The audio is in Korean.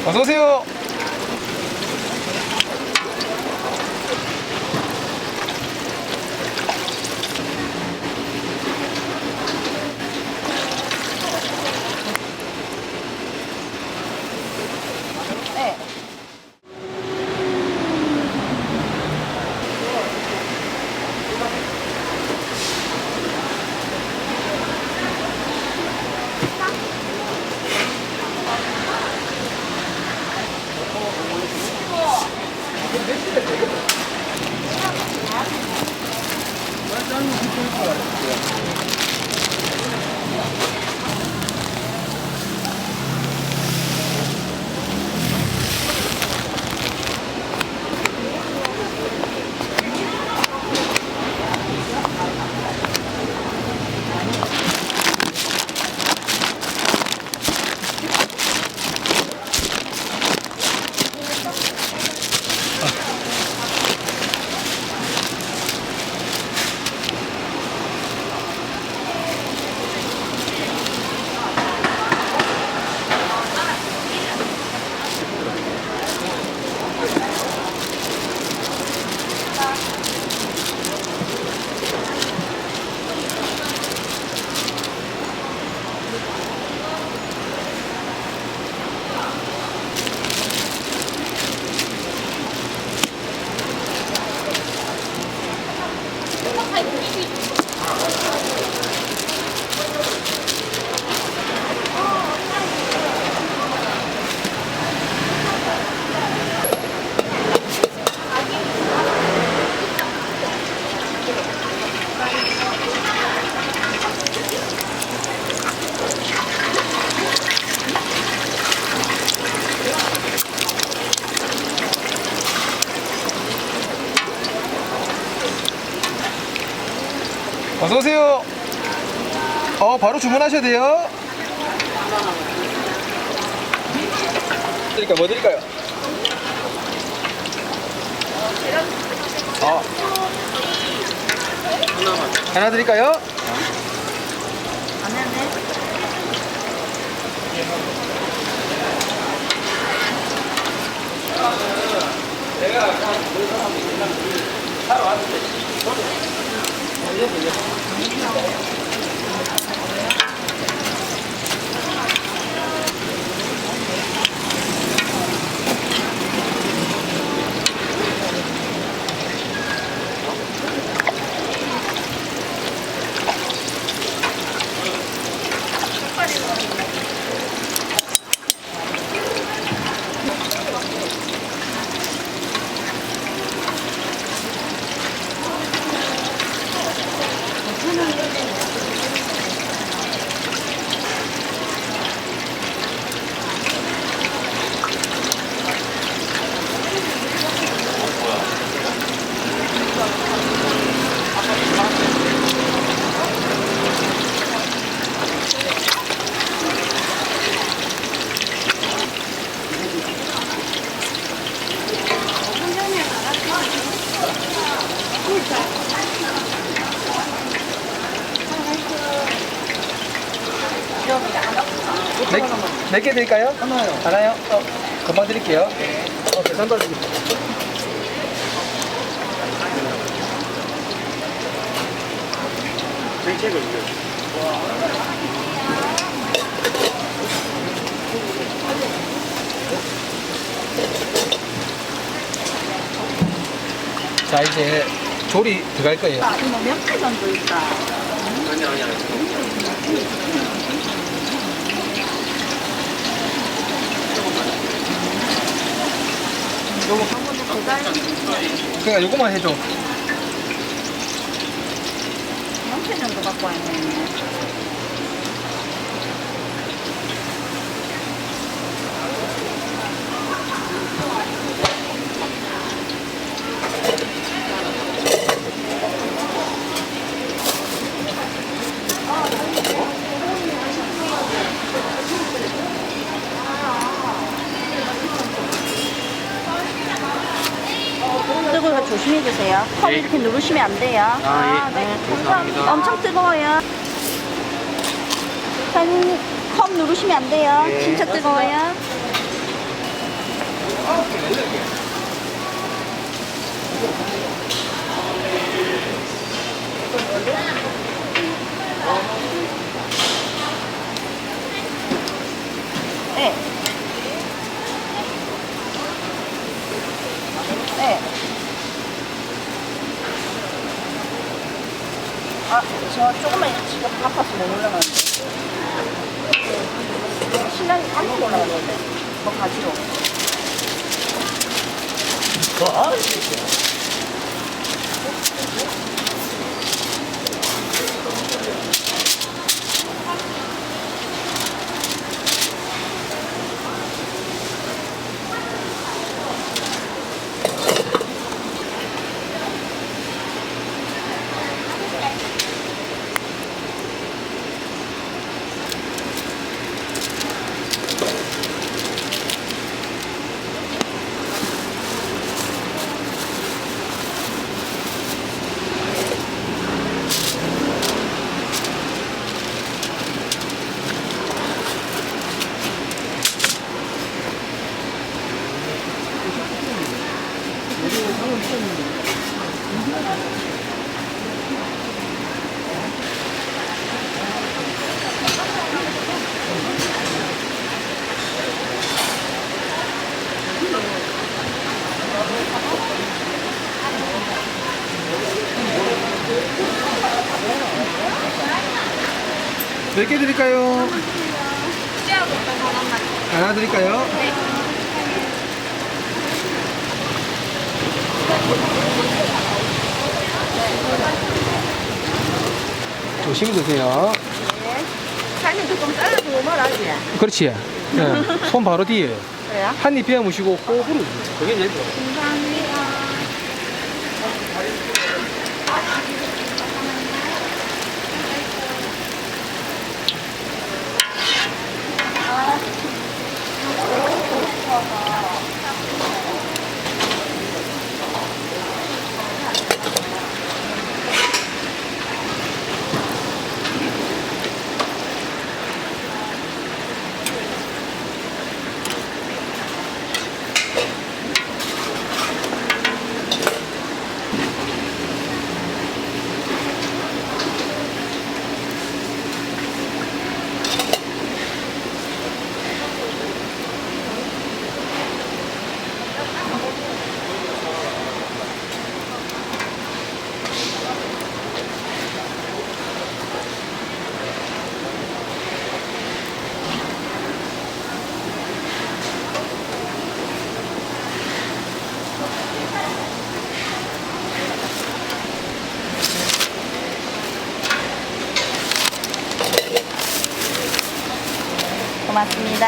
어서오세요. 네. 어서오세요. 바로 주문하셔야 돼요. 드릴까요? 뭐 드릴까요? 하나 드릴까요? 안 했네. 몇 개 드릴까요? 하나요. 하나요? 금방 드릴게요. 계산 받으십시오. 생채를 올려. 자, 이제 조리 들어갈 거예요. 뭐 몇 개 정도 있다. 요거 한 번에 배달 그러니까 요거만 해줘. 몇 개 정도 갖고 왔네. 뜨거워 조심히 드세요. 컵 예. 이렇게 누르시면 안 돼요. 아, 예. 네. 감사합니다. 엄청 뜨거워요. 컵 누르시면 안 돼요. 예. 진짜 뜨거워요. 아, 저 조금만 지금 바빠서 못 올라가는데. 신랑이 밥 먹고 올라가는데. 뭐 가지로. 몇 개 드릴까요? 하나 드릴까요? 조심히 드세요. 사장님 조금 잘라주고 말하지. 그렇지. 예. 손 바로 뒤에. 그래요? 한 입 베어 무시고 호흡으로 드세요. 그게 제일 좋아요. 감사합니다. 고맙습니다.